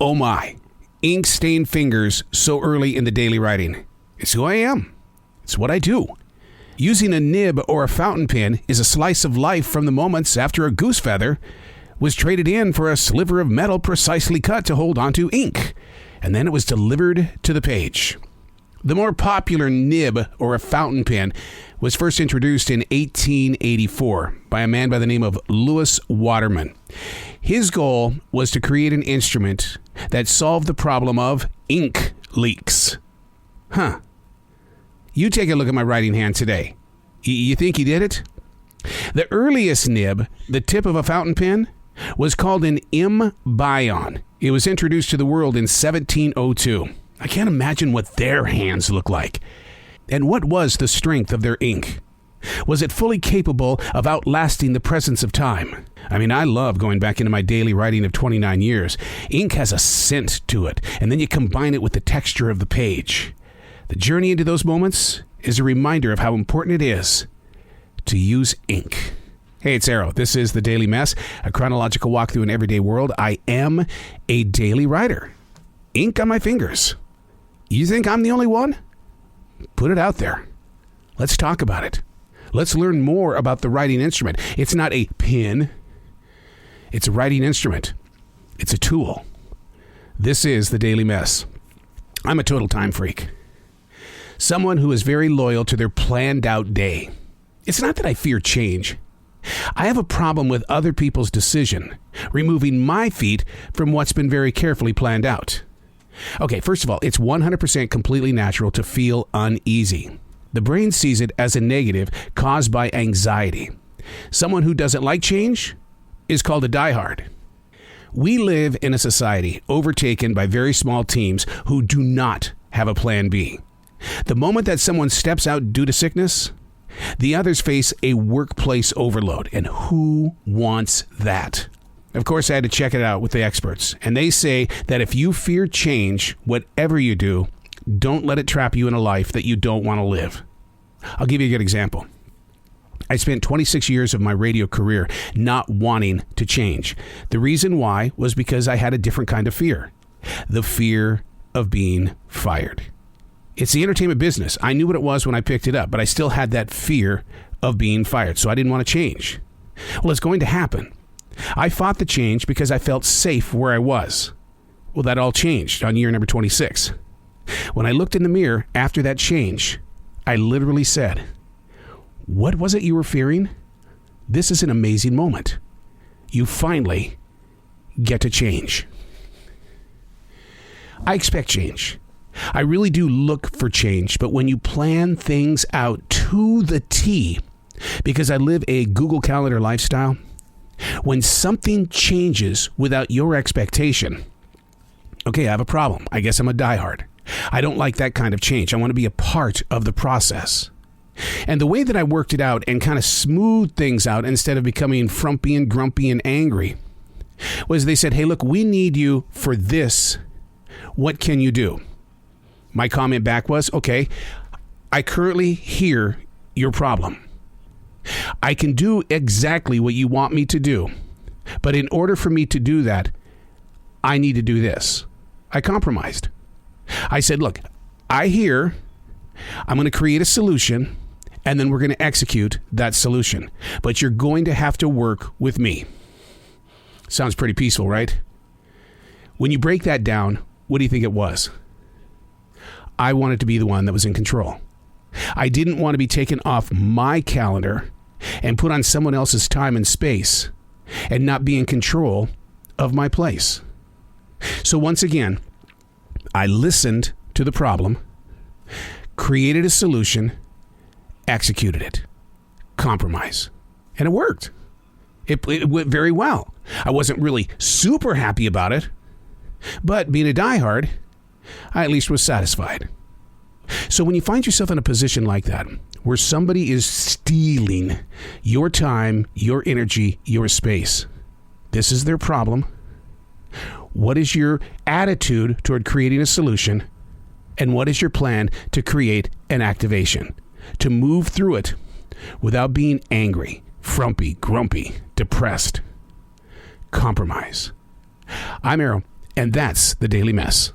Oh my, ink-stained fingers so early in the daily writing. It's who I am. It's what I do. Using a nib or a fountain pen is a slice of life from the moments after a goose feather was traded in for a sliver of metal precisely cut to hold onto ink, and then it was delivered to the page. The more popular nib or a fountain pen was first introduced in 1884 by a man by the name of Lewis Waterman. His goal was to create an instrument that solved the problem of ink leaks. You take a look at my writing hand today. You think he did it? The earliest nib, the tip of a fountain pen, was called an imbion. It was introduced to the world in 1702. I can't imagine what their hands look like. And what was the strength of their ink? Was it fully capable of outlasting the presence of time? I mean, I love going back into my daily writing of 29 years. Ink has a scent to it, and then you combine it with the texture of the page. The journey into those moments is a reminder of how important it is to use ink. Hey, it's Arrow. This is The Daily Mess, a chronological walk through an everyday world. I am a daily writer. Ink on my fingers. You think I'm the only one? Put it out there. Let's talk about it. Let's learn more about the writing instrument. It's not a pen. It's a writing instrument. It's a tool. This is The Daily Mess. I'm a total time freak. Someone who is very loyal to their planned out day. It's not that I fear change. I have a problem with other people's decision, removing my feet from what's been very carefully planned out. Okay, first of all, it's 100% completely natural to feel uneasy. The brain sees it as a negative caused by anxiety. Someone who doesn't like change is called a diehard. We live in a society overtaken by very small teams who do not have a plan B. The moment that someone steps out due to sickness, the others face a workplace overload. And who wants that? Of course, I had to check it out with the experts. And they say that if you fear change, whatever you do, don't let it trap you in a life that you don't want to live. I'll give you a good example. I spent 26 years of my radio career not wanting to change. The reason why was because I had a different kind of fear. The fear of being fired. It's the entertainment business. I knew what it was when I picked it up, but I still had that fear of being fired, so I didn't want to change. Well, it's going to happen. I fought the change because I felt safe where I was. Well, that all changed on year number 26. When I looked in the mirror after that change, I literally said, "What was it you were fearing? This is an amazing moment. You finally get to change." I expect change. I really do look for change, but when you plan things out to the T, because I live a Google Calendar lifestyle, when something changes without your expectation, okay, I have a problem. I guess I'm a diehard. I don't like that kind of change. I want to be a part of the process. And the way that I worked it out and kind of smoothed things out instead of becoming frumpy and grumpy and angry was they said, "Hey, look, we need you for this. What can you do?" My comment back was, "Okay, I currently hear your problem. I can do exactly what you want me to do. But in order for me to do that, I need to do this." I compromised. I said, "Look, I hear, I'm going to create a solution, and then we're going to execute that solution. But you're going to have to work with me." Sounds pretty peaceful, right? When you break that down, what do you think it was? I wanted to be the one that was in control. I didn't want to be taken off my calendar and put on someone else's time and space and not be in control of my place. So once again, I listened to the problem, created a solution, executed it. Compromise. And it worked. It went very well. I wasn't really super happy about it, but being a diehard, I at least was satisfied. So when you find yourself in a position like that, where somebody is stealing your time, your energy, your space, this is their problem. What is your attitude toward creating a solution? And what is your plan to create an activation? To move through it without being angry, frumpy, grumpy, depressed. Compromise. I'm Arrow, And that's the Daily Mess.